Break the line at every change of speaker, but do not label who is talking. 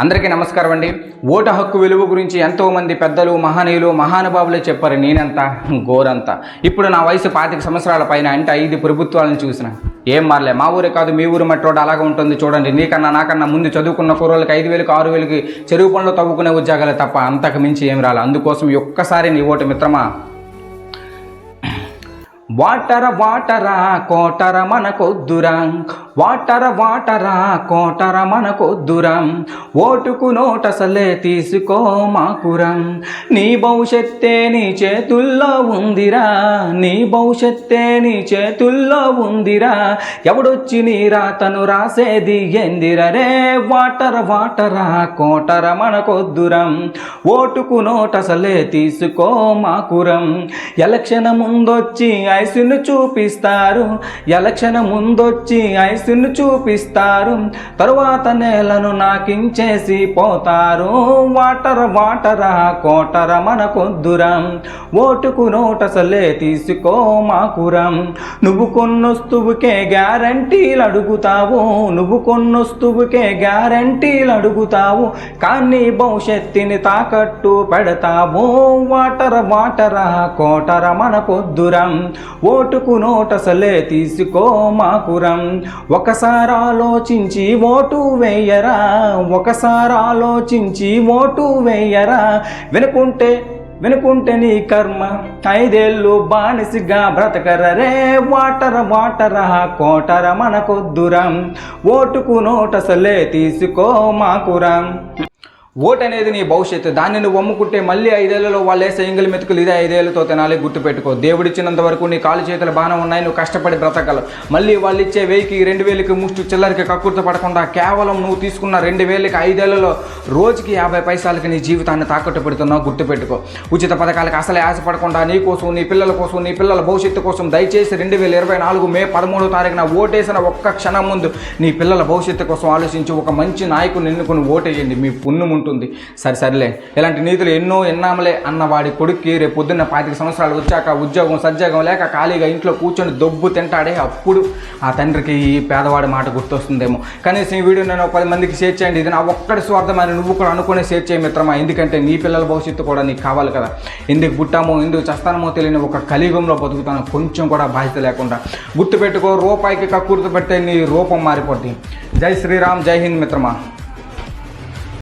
అందరికీ నమస్కారం అండి. ఓటు హక్కు విలువ గురించి ఎంతోమంది పెద్దలు మహనీయులు మహానుభావులే చెప్పారు. నేనంతా గోరంతా. ఇప్పుడు నా వయసు 25 సంవత్సరాల పైన అంటే 5 ప్రభుత్వాలను చూసిన ఏం మారలే. మా ఊరే కాదు మీ ఊరు మట్రోడ్ అలాగే ఉంటుంది చూడండి. నీకన్నా నాకన్నా ముందు చదువుకున్న కుర్రోళ్ళకి 5,000కి 6,000కి చెరువు పనులు తవ్వుకునే ఉద్యోగాలే తప్ప అంతకు మించి ఏం రాలే. అందుకోసం ఒక్కసారి నీ ఓటు మిత్రమా. వాటరా కోటర మనకొద్దురా, వాటరా కోటర మనకొద్దురా, ఓటుకు నోటసలే తీసుకో మాకురం. నీ భవిష్యత్తే నీ చేతుల్లో ఉందిరా, నీ భవిష్యత్తే నీ చేతుల్లో ఉందిరా, ఎవడొచ్చి నీ రాతను రాసేది ఎందిరరే. వాటరా కోటర మనకొద్దురం, ఓటుకు నోటసలే తీసుకో మాకురం. ఎలక్షన్ ముందొచ్చి ఐసును చూపిస్తారు, ఎలక్షన్ ముందొచ్చి ఐసును చూపిస్తారు, తరువాత నేలను నాకించేసి పోతారు. వాటరా కోటర మనకొద్దురం, ఓటుకు నోటసలే తీసుకో మాకురం. నువ్వు కొన్నొస్తువుకే గ్యారంటీలు అడుగుతావు, నువ్వు కొన్నొస్తువుకే గ్యారంటీలు అడుగుతావు, కానీ భవిష్యత్తుని తాకట్టు పెడతావు. వాటరా కోటర మనకొద్దురం, ఓటుకు నోటసలే తీసుకో మాకురం. ఒకసారి ఆలోచించి ఓటు వేయరా, ఒకసారి ఆలోచించి ఓటు వేయరా, వినుకుంటే నీ కర్మ 5 ఏళ్ళు బానిసిగా బ్రతకరరే. వాటరా కోటర మనకొద్దురం, ఓటుకు నోటసలే తీసుకో మాకురం. ఓటు అనేది నీ భవిష్యత్తు. దాన్ని నువ్వు అమ్ముకుంటే మళ్ళీ 5 ఏళ్లలో వాళ్ళు వేసే ఎంగిలి మెతుకులు ఇదే 5 ఏళ్ళతో తినాలి. గుర్తుపెట్టుకో. దేవుడిచ్చినంత వరకు నీ కాలు చేతులు బాగానే ఉన్నాయి, నువ్వు కష్టపడి బ్రతకలు. మళ్ళీ వాళ్ళు ఇచ్చే 1000కి 2,000కి ముష్టి చిల్లరికి కక్కుర్తి పడకుండా కేవలం నువ్వు తీసుకున్న 2,000కి 5 ఏళ్లలో రోజుకి 50 పైసలకి నీ జీవితాన్ని తాకట్టు పెడుతున్నావు. గుర్తుపెట్టుకో. ఉచిత పథకాలకు అసలే ఆశపడకుండా నీ కోసం, నీ పిల్లల కోసం, నీ పిల్లల భవిష్యత్తు కోసం దయచేసి 2024 మే 13వ తారీఖున ఓటేసిన ఒక్క క్షణం ముందు నీ పిల్లల భవిష్యత్తు కోసం ఆలోచించి ఒక మంచి నాయకుని ఎన్నుకుని ఓటేయండి. మీ పుణ్యం ఉంటుంది. సరిలే. ఇలాంటి నీతులు ఎన్నో ఎన్నామలే అన్న వాడి కొడుక్కి రేపు పొద్దున్న 25 సంవత్సరాలు వచ్చాక ఉద్యోగం సద్యోగం లేక ఖాళీగా ఇంట్లో కూర్చొని దొబ్బు తింటాడే, అప్పుడు ఆ తండ్రికి ఈ పేదవాడి మాట గుర్తొస్తుందేమో. కనీసం ఈ వీడియో నేను 10 మందికి షేర్ చేయండి. ఇది నా ఒక్కడి స్వార్థమని నువ్వు కూడా అనుకునే షేర్ చేయ మిత్రమా. ఎందుకంటే నీ పిల్లల భవిష్యత్తు కూడా నీకు కావాలి కదా. ఎందుకు పుట్టామో ఎందుకు చస్తానమో తెలియని ఒక కలియుగంలో బతుకుతాను, కొంచెం కూడా బాధ్యత లేకుండా. గుర్తుపెట్టుకో. రూపాయికి కక్కుర్తి పెడితే నీ రూపం మారిపోద్ది. జై శ్రీరామ్, జై హింద్ మిత్రమా.